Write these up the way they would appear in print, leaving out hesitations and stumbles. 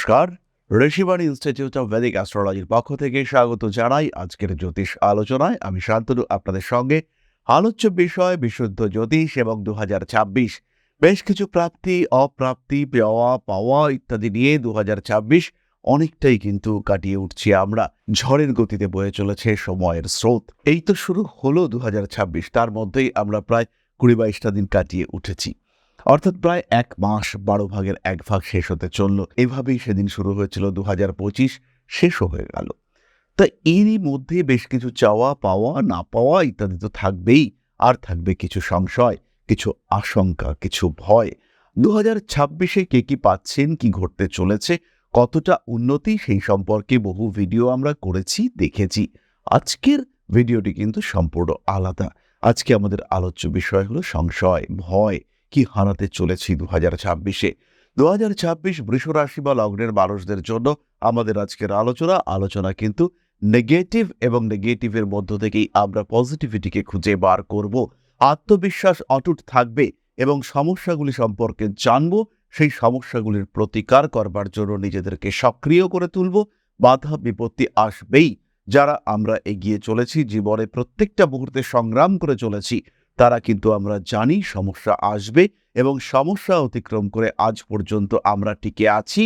নমস্কার, Rishibani institute of Vedic অ্যাস্ট্রোলজির পক্ষ থেকে স্বাগত জানাই আজকের জ্যোতিষ আলোচনায়। আমি শান্তনু আপনাদের সঙ্গে। আলোচ্য বিষয় বিশুদ্ধ জ্যোতিষ এবং 2026 বেশ কিছু প্রাপ্তি, অপ্রাপ্তি, পাওয়া ইত্যাদি নিয়ে 2026 অনেকটাই কিন্তু কাটিয়ে উঠছি আমরা। ঝড়ের গতিতে বয়ে চলেছে সময়ের স্রোত। এই তো শুরু হলো 2026, তার মধ্যেই আমরা প্রায় 20-22টা দিন কাটিয়ে উঠেছি। অর্থাৎ প্রায় 1 মাস 12 ভাগের 1 ভাগ শেষ হতে চলল। এভাবেই সেদিন শুরু হয়েছিল 2025, শেষও হয়ে গেল। তা এরই মধ্যে বেশ কিছু চাওয়া পাওয়া, না পাওয়া ইত্যাদি তো থাকবেই। আর থাকবে কিছু সংশয়, কিছু আশঙ্কা, কিছু ভয়। 2026-এ কে কি পাচ্ছেন, কি ঘটতে চলেছে, কতটা উন্নতি, সেই সম্পর্কে বহু ভিডিও আমরা করেছি, দেখেছি। আজকের ভিডিওটি কিন্তু সম্পূর্ণ আলাদা। আজকে আমাদের আলোচ্য বিষয় হলো সংশয়, ভয়, কি হারাতে চলেছি 2026-এ। 2026 বৃষ রাশি বা লগ্নের মানুষদের জন্য আমাদের আজকের আলোচনা কিন্তু নেগেটিভ, এবং নেগেটিভের মধ্য থেকেই আমরা পজিটিভিটিকে খুঁজে বার করব। আত্মবিশ্বাস অটুট থাকবে এবং সমস্যাগুলি সম্পর্কে জানব। সেই সমস্যাগুলির প্রতিকার করবার জন্য নিজেদেরকে সক্রিয় করে তুলব। বাধা বিপত্তি আসবেই। যারা আমরা এগিয়ে চলেছি, জীবনে প্রত্যেকটা মুহূর্তে সংগ্রাম করে চলেছি, তারা কিন্তু আমরা জানি সমস্যা আসবে, এবং সমস্যা অতিক্রম করে আজ পর্যন্ত আমরা টিকে আছি।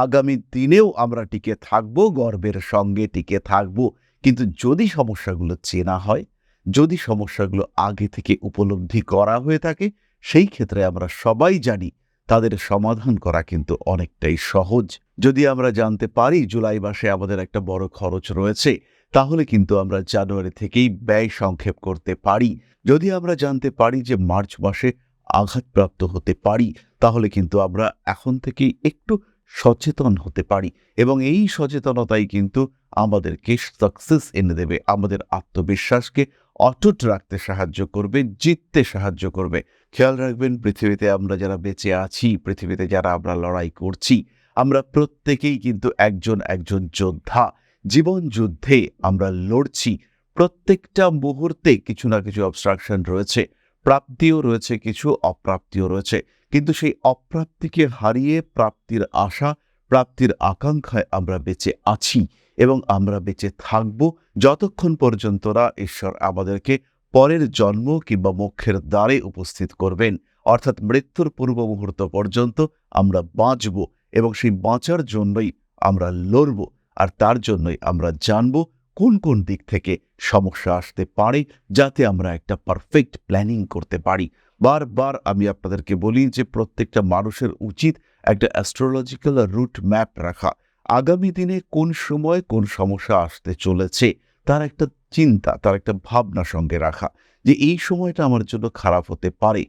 আগামী দিনেও আমরা টিকে থাকব, গর্বের সঙ্গে টিকে থাকব। কিন্তু যদি সমস্যাগুলো চেনা হয়, যদি সমস্যাগুলো আগে থেকে উপলব্ধি করা হয়ে থাকে, সেই ক্ষেত্রে আমরা সবাই জানি তাদের সমাধান করা কিন্তু অনেকটাই সহজ। যদি আমরা জানতে পারি জুলাই মাসে আমাদের একটা বড় খরচ রয়েছে, তাহলে কিন্তু আমরা জানুয়ারি থেকেই ব্যয় সংক্ষেপ করতে পারি। যদি আমরা জানতে পারি যে মার্চ মাসে আঘাতপ্রাপ্ত হতে পারি, তাহলে কিন্তু আমরা এখন থেকেই একটু সচেতন হতে পারি, এবং এই সচেতনতাই কিন্তু আমাদেরকে সাকসেস এনে দেবে, আমাদের আত্মবিশ্বাসকে অটুট রাখতে সাহায্য করবে, জিততে সাহায্য করবে। খেয়াল রাখবেন, পৃথিবীতে আমরা যারা বেঁচে আছি, পৃথিবীতে যারা আমরা লড়াই করছি, আমরা প্রত্যেকেই কিন্তু একজন একজন যোদ্ধা। জীবন যুদ্ধে আমরা লড়ছি। প্রত্যেকটা মুহূর্তে কিছু না কিছু অবস্ট্রাকশন রয়েছে, প্রাপ্তিও রয়েছে, কিছু অপ্রাপ্তিও রয়েছে। কিন্তু সেই অপ্রাপ্তিকে হারিয়ে প্রাপ্তির আশা, প্রাপ্তির আকাঙ্ক্ষায় আমরা বেঁচে আছি, এবং আমরা বেঁচে থাকব যতক্ষণ পর্যন্ত না ঈশ্বর আমাদেরকে পরের জন্ম কিংবা মোক্ষের দ্বারে উপস্থিত করবেন। অর্থাৎ মৃত্যুর পূর্ব মুহূর্ত পর্যন্ত আমরা বাঁচব, এবং সেই বাঁচার জন্যই আমরা লড়ব। আর তার জন্যই আমরা জানব কোন কোন দিক থেকে সমস্যা আসতে পারে, যাতে আমরা একটা পারফেক্ট প্ল্যানিং করতে পারি। বারবার আমি আপনাদেরকে বলি যে প্রত্যেকটা মানুষের উচিত একটা অ্যাস্ট্রোলজিক্যাল রুট ম্যাপ রাখা। আগামী দিনে কোন সময় কোন সমস্যা আসতে চলেছে তার একটা চিন্তা, তার একটা ভাবনা সঙ্গে রাখা, যে এই সময়টা আমার জন্য খারাপ হতে পারে।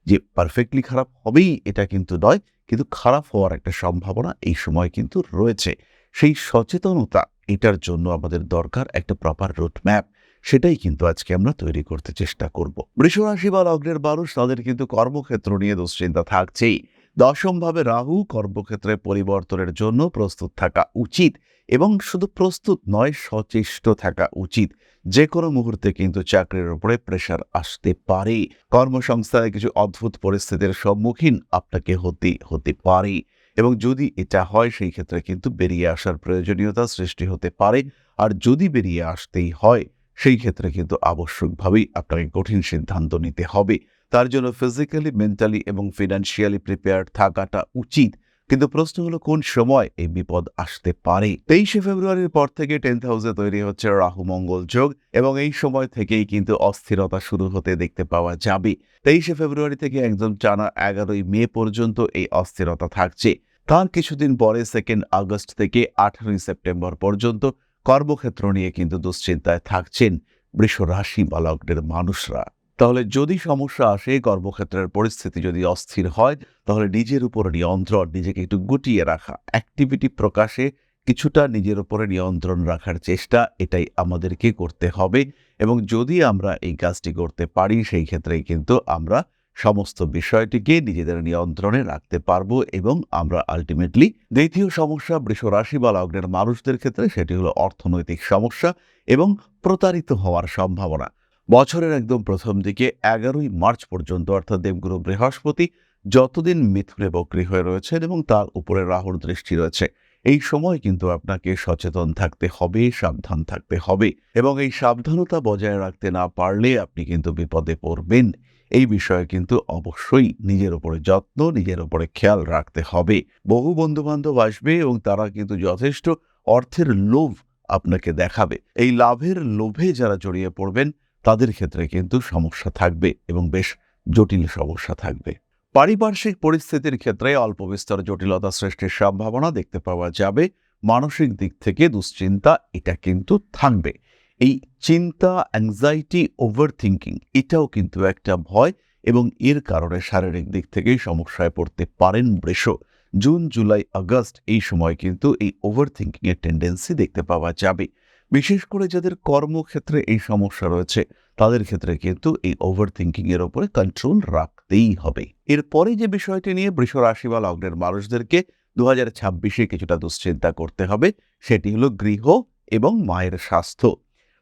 যে পারফেক্টলি খারাপ হবেই এটা কিন্তু নয়, কিন্তু খারাপ হওয়ার একটা সম্ভাবনা এই সময় কিন্তু রয়েছে। সেই সচেতনতা, এটার জন্য আমাদের দরকার একটা প্রপার রুট ম্যাপ। সেটাই কিন্তু আজকে আমরা তৈরি করতে চেষ্টা করব। বৃষ রাশি বা লগ্নের মানুষ, তাদের কিন্তু কর্মক্ষেত্র নিয়ে দুশ্চিন্তা থাকছেই। দশমভাবে রাহু, কর্মক্ষেত্রে পরিবর্তনের জন্য প্রস্তুত থাকা উচিত, এবং শুধু প্রস্তুত নয়, সচেষ্ট থাকা উচিত। যে কোনো মুহূর্তে কিন্তু চাকরির উপরে প্রেশার আসতে পারে। কর্মসংস্থানে কিছু অদ্ভুত পরিস্থিতির সম্মুখীন আপনাকে হতে পারে, এবং যদি এটা হয় সেই ক্ষেত্রে কিন্তু বেরিয়ে আসার প্রয়োজনীয়তা সৃষ্টি হতে পারে। আর যদি বেরিয়ে আসতেই হয়, সেই ক্ষেত্রে কিন্তু আবশ্যকভাবেই আপনাকে কঠিন সিদ্ধান্ত নিতে হবে। তার জন্য ফিজিক্যালি, মেন্টালি এবং ফিনান্সিয়ালি প্রিপেয়ার্ড থাকাটা উচিত। কিন্তু প্রশ্ন হলো কোন সময় এই বিপদ আসতে পারে। 23শে ফেব্রুয়ারির পর থেকে 10th হাউসে তৈরি হচ্ছে রাহু মঙ্গল যোগ, এবং এই সময় থেকেই কিন্তু অস্থিরতা শুরু হতে দেখতে পাওয়া যাবে। 23শে ফেব্রুয়ারি থেকে একদম টানা 11ই মে পর্যন্ত এই অস্থিরতা থাকছে। তার কিছুদিন পরে 2 আগস্ট থেকে 18ই সেপ্টেম্বর পর্যন্ত কর্মক্ষেত্র নিয়ে কিন্তু দুশ্চিন্তায় থাকছেন বৃষ রাশি বা লগ্নের মানুষরা। তাহলে যদি সমস্যা আসে, কর্মক্ষেত্রের পরিস্থিতি যদি অস্থির হয়, তাহলে নিজের উপর নিয়ন্ত্রণ, নিজেকে একটু গুটিয়ে রাখা, অ্যাক্টিভিটি প্রকাশে কিছুটা নিজের উপরে নিয়ন্ত্রণ রাখার চেষ্টা, এটাই আমাদেরকে করতে হবে। এবং যদি আমরা এই কাজটি করতে পারি, সেই ক্ষেত্রেই কিন্তু আমরা সমস্ত বিষয়টিকে নিজেদের নিয়ন্ত্রণে রাখতে পারবো, এবং আমরা আলটিমেটলি দ্বিতীয় সমস্যা বৃষ রাশি বা লগ্নের মানুষদের ক্ষেত্রে, সেটি হলো অর্থনৈতিক সমস্যা এবং প্রতারিত হওয়ার সম্ভাবনা। বছরের একদম প্রথম দিকে 11ই মার্চ পর্যন্ত, অর্থাৎ দেবগুরু বৃহস্পতি যতদিন মিথুনে বক্রী হয়ে রয়েছেন এবং তার উপরে রাহুর দৃষ্টি রয়েছে, এই সময় কিন্তু আপনাকে সচেতন থাকতে হবে, সাবধান থাকতে হবে এবং এই সাবধানতা বজায় রাখতে না পারলে আপনি কিন্তু বিপদে পড়বেন। এই বিষয়ে কিন্তু অবশ্যই নিজের উপরে যত্ন, নিজের উপরে খেয়াল রাখতে হবে। বহু বন্ধু-বান্ধব আসবে এবং তারা কিন্তু যথেষ্ট অর্থের লোভ আপনাকে দেখাবে। এই লাভের লোভে যারা জড়িয়ে পড়বেন তাদের ক্ষেত্রে কিন্তু সমস্যা থাকবে এবং বেশ জটিল সমস্যা থাকবে। পারিপার্শ্বিক পরিস্থিতির ক্ষেত্রে অল্প বিস্তর জটিলতা সৃষ্টির সম্ভাবনা দেখতে পাওয়া যাবে। মানসিক দিক থেকে দুশ্চিন্তা এটা কিন্তু থাকবে। এই চিন্তা, অ্যাংজাইটি, ওভার থিঙ্কিং এটাও কিন্তু একটা ভয় এবং এর কারণে শারীরিক দিক থেকেই সমস্যায় পড়তে পারেন বৃষ। জুন, জুলাই, আগস্ট এই সময় কিন্তু এই ওভার থিঙ্কিং এর টেন্ডেন্সি দেখতে পাওয়া যাবে। বিশেষ করে যাদের কর্মক্ষেত্রে এই সমস্যা রয়েছে তাদের ক্ষেত্রে কিন্তু এই ওভার থিঙ্কিং এর উপরে কন্ট্রোল রাখতেই হবে। এরপরে যে বিষয়টি নিয়ে বৃষ রাশি বা লগ্নের মানুষদেরকে 2026-এ কিছুটা দুশ্চিন্তা করতে হবে সেটি হলো গৃহ এবং মায়ের স্বাস্থ্য।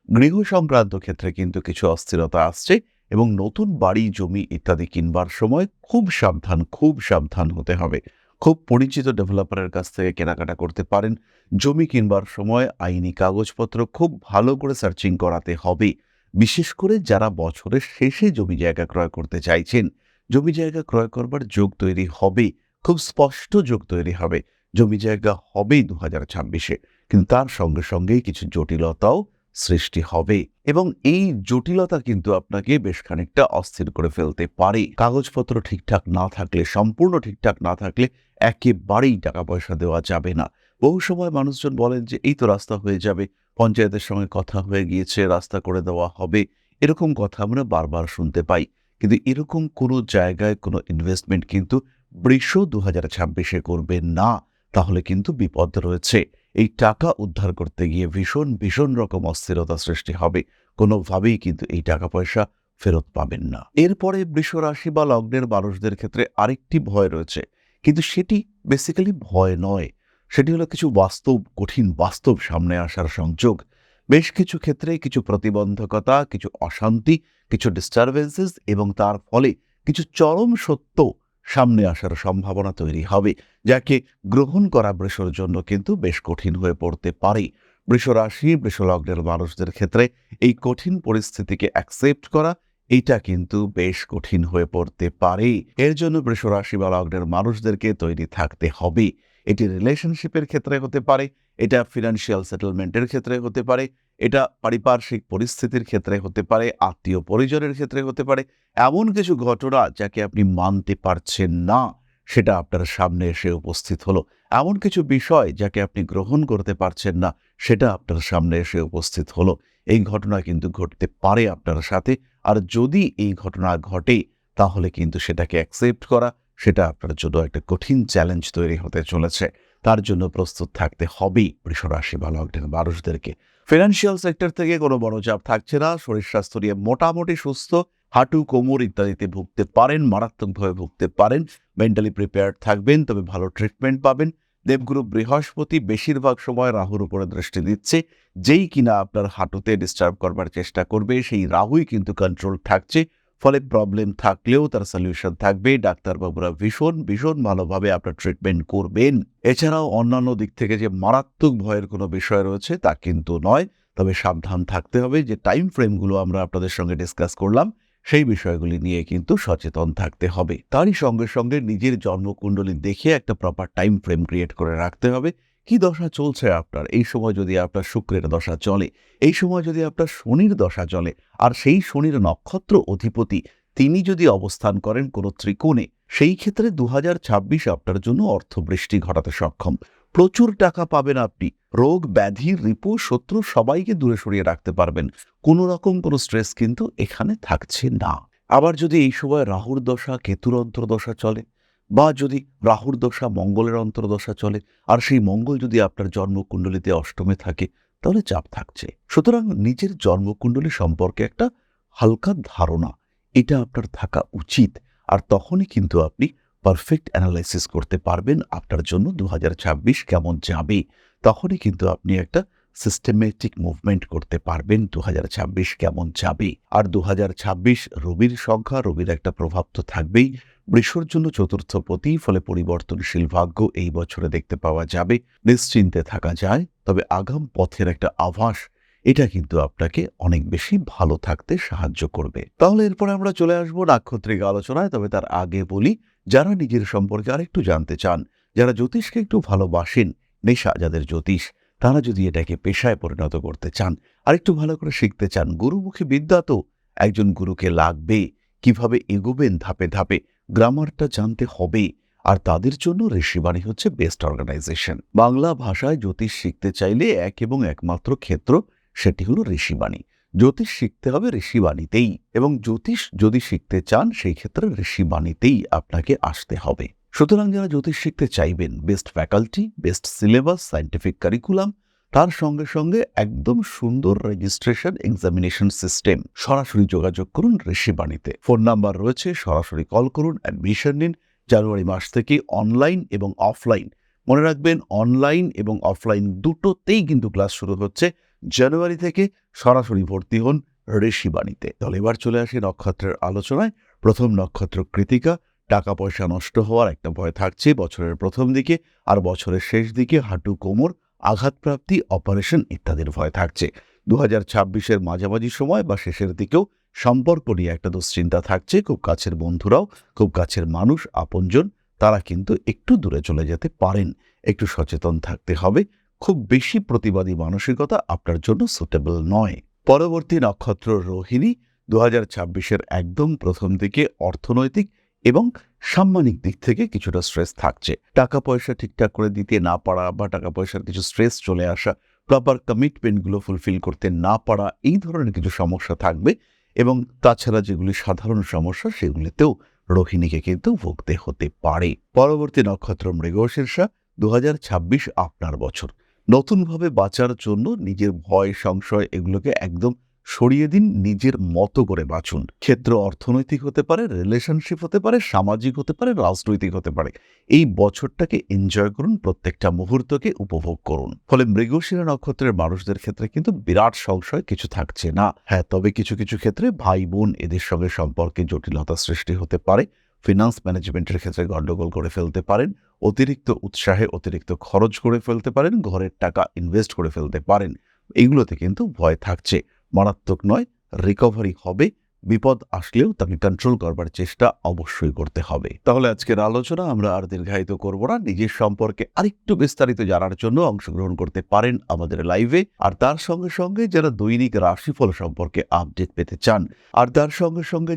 গৃহ সংক্রান্ত ক্ষেত্রে কিন্তু কিছু অস্থিরতা আসছে এবং নতুন বাড়ি, জমি ইত্যাদি কিনবার সময় খুব সাবধান হতে হবে। খুব পরিচিত ডেভেলপারের কাছ থেকে কেনাকাটা করতে পারেন। জমি কিনবার সময় আইনি কাগজপত্র খুব ভালো করে সার্চিং করাতে হবে। বিশেষ করে যারা বছরের শেষে জমি জায়গা ক্রয় করতে চাইছেন, জমি জায়গা ক্রয় করবার যোগ তৈরি হবে, খুব স্পষ্ট যোগ তৈরি হবে। জমি জায়গা হবেই 2026-এ, কিন্তু তার সঙ্গে সঙ্গেই কিছু জটিলতাও সৃষ্টি হবে এবং এই জটিলতা কিন্তু আপনাকে বেশ খানিকটা অস্থির করে ফেলতে পারে। কাগজপত্র ঠিকঠাক না থাকলে, সম্পূর্ণ ঠিকঠাক না থাকলে একেবারেই টাকা পয়সা দেওয়া যাবে না। বহু সময় মানুষজন বলেন যে এই তো রাস্তা হয়ে যাবে, পঞ্চায়েতের সঙ্গে কথা হয়ে গিয়েছে, রাস্তা করে দেওয়া হবে। এরকম কথা আমরা বারবার শুনতে পাই, কিন্তু এরকম কোনো জায়গায় কোনো ইনভেস্টমেন্ট কিন্তু বৃষ 2026-এ করবেন না, তাহলে কিন্তু বিপদ রয়েছে। এই টাকা উদ্ধার করতে গিয়ে ভীষণ রকম অস্থিরতা সৃষ্টি হবে। কোনোভাবেই কিন্তু এই টাকা পয়সা ফেরত পাবেন না। এরপরে বৃষ রাশি বা লগ্নের মানুষদের ক্ষেত্রে আরেকটি ভয় রয়েছে, কিন্তু সেটি বেসিক্যালি ভয় নয়। সেটি হলো কিছু কঠিন বাস্তব সামনে আসার সংযোগ। বেশ কিছু ক্ষেত্রে কিছু প্রতিবন্ধকতা, কিছু অশান্তি, কিছু ডিস্টারবেন্সেস এবং তার ফলে কিছু চরম সত্য সামনে আসার সম্ভাবনা তৈরি হবে, যাকে গ্রহণ করা বৃষর জন্য কিন্তু বেশ কঠিন হয়ে পড়তে পারে। বৃষ রাশি, বৃষ লগ্নের মানুষদের ক্ষেত্রে এই কঠিন পরিস্থিতিকে অ্যাকসেপ্ট করা এটা কিন্তু বেশ কঠিন হয়ে পড়তে পারে। এর জন্য বৃষ রাশি বা লগ্নের মানুষদেরকে তৈরি থাকতে হবে। এটি রিলেশনশিপের ক্ষেত্রে হতে পারে, এটা ফিনান্সিয়াল সেটেলমেন্টের ক্ষেত্রে হতে পারে, এটা পারিপার্শ্বিক পরিস্থিতির ক্ষেত্রে হতে পারে, আত্মীয় পরিজনের ক্ষেত্রে হতে পারে। এমন কিছু ঘটনা যাকে আপনি মানতে পারছেন না সেটা আপনার সামনে এসে উপস্থিত হলো। এমন কিছু বিষয় যাকে আপনি গ্রহণ করতে পারছেন না সেটা আপনার সামনে এসে উপস্থিত হলো। এই ঘটনা কিন্তু ঘটতে পারে আপনার সাথে, আর যদি এই ঘটনা ঘটে তাহলে কিন্তু সেটাকে অ্যাকসেপ্ট করা সেটা আপনার জন্য একটা কঠিন চ্যালেঞ্জ তৈরি হতে চলেছে। তার জন্য প্রস্তুত থাকতে হবেই বৃষ রাশি বা লগ্নের মানুষদেরকে। ফিনান্সিয়াল সেক্টর থেকে কোনো বড় চাপ থাকছে না। শরীর স্বাস্থ্য নিয়ে মোটামুটি সুস্থ। হাঁটু, কোমর ইত্যাদিতে ভুগতে পারেন, মারাত্মকভাবে ভুগতে পারেন। মেন্টালি প্রিপেয়ার্ড থাকবেন, তবে ভালো ট্রিটমেন্ট পাবেন। দেবগুরু বৃহস্পতি বেশিরভাগ সময় রাহুর উপরে দৃষ্টি দিচ্ছে। যেই কিনা আপনার হাঁটুতে ডিস্টার্ব করবার চেষ্টা করবে সেই রাহুই কিন্তু কন্ট্রোল থাকছে। ফলে প্রবলেম থাকলেও তার সলিউশন থাকবে। ডাক্তারবাবুরা ভীষণ ভালোভাবে আপনার ট্রিটমেন্ট করবেন। এছাড়াও অন্যান্য দিক থেকে যে মারাত্মক ভয়ের কোনো বিষয় রয়েছে তা কিন্তু নয়, তবে সাবধান থাকতে হবে। যে টাইম ফ্রেমগুলো আমরা আপনাদের সঙ্গে ডিসকাস করলাম সেই বিষয়গুলি নিয়ে কিন্তু সচেতন থাকতে হবে। তারই সঙ্গে সঙ্গে নিজের জন্মকুণ্ডলী দেখে একটা প্রপার টাইম ফ্রেম ক্রিয়েট করে রাখতে হবে। কি দশা চলছে আপনার এই সময়? যদি আপনার শুক্রের দশা চলে, এই সময় যদি আপনার শনির দশা চলে, আর সেই শনির নক্ষত্র অধিপতি তিনি যদি অবস্থান করেন কোনো ত্রিকোণে, সেই ক্ষেত্রে 2026 আপনার জন্য অর্থবৃষ্টি ঘটাতে সক্ষম। প্রচুর টাকা পাবেন আপনি। রোগ, ব্যাধি, রিপু, শত্রু সবাইকে দূরে সরিয়ে রাখতে পারবেন। কোনো রকম কোনো স্ট্রেস কিন্তু এখানে থাকছে না। আবার যদি এই সময় রাহুর দশা, কেতুর অন্তর্দশা চলে, বা যদি রাহুর দশা মঙ্গলের অন্তর্দশা চলে, আর সেই মঙ্গল যদি আপনার জন্মকুণ্ডলিতে অষ্টমে থাকে, তাহলে চাপ থাকছে। সুতরাং নিজের জন্মকুণ্ডলী সম্পর্কে একটা হালকা ধারণা এটা আপনার থাকা উচিত, আর তখনই কিন্তু আপনি পারফেক্ট অ্যানালাইসিস করতে পারবেন আপনার জন্য 2026 কেমন যাবে। তখনই কিন্তু আপনি একটা সিস্টেমেটিক মুভমেন্ট করতে পারবেন 2026 কেমন যাবে। আর 2026 রবির সংখ্যা, রবির একটা প্রভাব তো থাকবেই। বৃষর জন্য চতুর্থপতি, ফলে পরিবর্তনশীল ভাগ্য এই বছরে দেখতে পাওয়া যাবে। নিশ্চিন্তে থাকা যায়, তবে আগাম পথের একটা আভাস এটা কিন্তু আপনাকে অনেক বেশি ভালো থাকতে সাহায্য করবে। তাহলে এরপরে আমরা চলে আসবো নাক্ষত্রিক আলোচনায়। তবে তার আগে বলি, যারা নিজের সম্পর্কে আরেকটু জানতে চান, যারা জ্যোতিষকে একটু ভালোবাসেন, নেশা যাদের জ্যোতিষ, তারা যদি এটাকে পেশায় পরিণত করতে চান, আরেকটু ভালো করে শিখতে চান, গুরুমুখী বিদ্যা তো একজন গুরুকে লাগবে, কিভাবে এগোবেন ধাপে ধাপে গ্রামারটা জানতে হবে। আর তাদের জন্য ঋষিবাণী হচ্ছে বেস্ট অর্গানাইজেশন। বাংলা ভাষায় জ্যোতিষ শিখতে চাইলে এক এবং একমাত্র ক্ষেত্র, সেটি হলো ঋষিবাণী। জ্যোতিষ শিখতে হবে ঋষিবাণীতেই, এবং জ্যোতিষ যদি শিখতে চান সেই ক্ষেত্রে ঋষিবাণীতেই আপনাকে আসতে হবে। সুতরাং যারা জ্যোতিষ শিখতে চাইবেন, best faculty, best syllabus, scientific curriculum, তার সঙ্গে সঙ্গে একদম সুন্দর রেজিস্ট্রেশন এক্সামিনেশন সিস্টেম, সরাসরি যোগাযোগ করুন ঋষিবাণীতে। ফোন নাম্বার রয়েছে, সরাসরি কল করুন, অ্যাডমিশন নিন। জানুয়ারি মাস থেকে অনলাইন এবং অফলাইন, মনে রাখবেন অনলাইন এবং অফলাইন দুটোতেই কিন্তু ক্লাস শুরু হচ্ছে। জানুয়ারি থেকে সরাসরি ভর্তি হন ঋষিবাণীতে। তাহলে এবার চলে আসি নক্ষত্রের আলোচনায়। প্রথম নক্ষত্র কৃতিকা। টাকা পয়সা নষ্ট হওয়ার একটা ভয় থাকছে বছরের প্রথম দিকে, আর বছরের শেষ দিকে হাঁটু, কোমর, আঘাতপ্রাপ্তি, অপারেশন ইত্যাদির ভয় থাকছে। 2026-এর মাঝামাঝি সময় বা শেষের দিকেও সম্পর্ক নিয়ে একটা দুশ্চিন্তা থাকছে। খুব কাছের বন্ধুরাও, খুব কাছের মানুষ, আপনজন, তারা কিন্তু একটু দূরে চলে যেতে পারেন। একটু সচেতন থাকতে হবে। খুব বেশি প্রতিবাদী মানসিকতা আপনার জন্য সুটেবল নয়। পরবর্তী নক্ষত্র রোহিণী। 2026-এর একদম প্রথম দিকে অর্থনৈতিক এবং সাম্মানিক দিক থেকে কিছুটা স্ট্রেস থাকছে। টাকা পয়সা ঠিকঠাক করে দিতে না পারা বা টাকা পয়সার কিছু স্ট্রেস চলে আসা, প্রপার কমিটমেন্টগুলো ফুলফিল করতে না পারা, এই ধরনের কিছু সমস্যা থাকবে। এবং তাছাড়া যেগুলি সাধারণ সমস্যা, সেগুলিতেও রোহিণীকে কিন্তু ভুগতে হতে পারে। পরবর্তী নক্ষত্র মৃগশীর্ষা। 2026 আপনার বছর। নতুনভাবে বাঁচার জন্য নিজের ভয়, সংশয় এগুলোকে একদম সরিয়ে দিন, নিজের মতো করে বাঁচুন। ক্ষেত্র অর্থনৈতিক হতে পারে, রিলেশনশিপ হতে পারে, সামাজিক হতে পারে, রাজনৈতিক হতে পারে। এই বছরটাকে এনজয় করুন, প্রত্যেকটা মুহূর্তকে উপভোগ করুন। ফলে মৃগশিরা নক্ষত্রের মানুষদের ক্ষেত্রে কিন্তু বিরাট সংশয় কিছু থাকছে না। হ্যাঁ, তবে কিছু কিছু ক্ষেত্রে ভাই বোন এদের সঙ্গে সম্পর্কে জটিলতা সৃষ্টি হতে পারে। ফিনান্স ম্যানেজমেন্টের ক্ষেত্রে গন্ডগোল করে ফেলতে পারেন। অতিরিক্ত উৎসাহে অতিরিক্ত খরচ করে ফেলতে পারেন। ঘরের টাকা ইনভেস্ট করে ফেলতে পারেন। এগুলোতে কিন্তু ভয় থাকছে। মারাত্মক নয়, রিকভারি হবে। বিপদ আসলেও তাকে কন্ট্রোল করবার চেষ্টা অবশ্যই করতে হবে। তাহলে আজকের আলোচনা আমরা আর দীর্ঘায়িত করব না। নিজের সম্পর্কে আরেকটু বিস্তারিত জানার জন্য অংশগ্রহণ করতে পারেন আমাদের লাইভে। আর তার সঙ্গে সঙ্গে যারা দৈনিক রাশিফল সম্পর্কে আপডেট পেতে চান,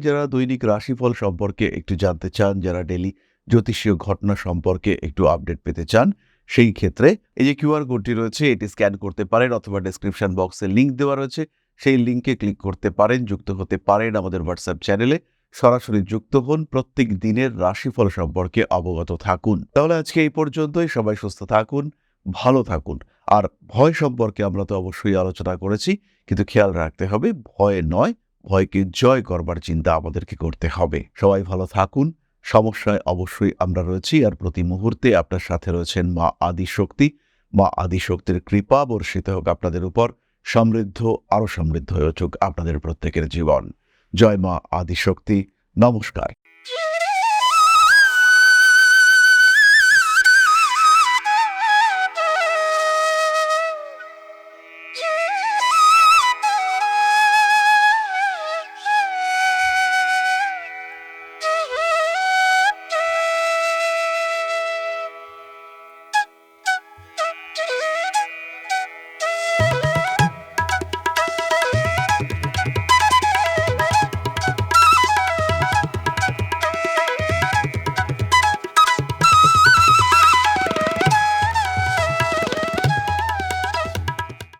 যারা দৈনিক রাশিফল সম্পর্কে একটু জানতে চান, যারা ডেলি জ্যোতিষীয় ঘটনা সম্পর্কে একটু আপডেট পেতে চান, সেই ক্ষেত্রে এই যে কিউআর কোডটি রয়েছে, এটি স্ক্যান করতে পারেন, অথবা ডেসক্রিপশন বক্সে লিঙ্ক দেওয়া রয়েছে, সেই লিঙ্কে ক্লিক করতে পারেন, যুক্ত হতে পারেন আমাদের হোয়াটসঅ্যাপ চ্যানেলে। সরাসরি যুক্ত হন, প্রত্যেক দিনের রাশিফল সম্পর্কে অবগত থাকুন। তাহলে আজকে এই পর্যন্তই। সবাই সুস্থ থাকুন, ভালো থাকুন। আর ভয় সম্পর্কে আমরা তো অবশ্যই আলোচনা করেছি, কিন্তু খেয়াল রাখতে হবে ভয় নয়, ভয়কে জয় করবার চিন্তা আমাদেরকে করতে হবে। সবাই ভালো থাকুন। সমস্যায় অবশ্যই আমরা রয়েছি, আর প্রতি মুহূর্তে আপনার সাথে রয়েছেন মা আদিশক্তি। মা আদিশক্তির কৃপা বর্ষিত হোক আপনাদের উপর। সমৃদ্ধ, আরো সমৃদ্ধ হয়ে উঠুক আপনাদের প্রত্যেকের জীবন। জয় মা আদিশক্তি। নমস্কার।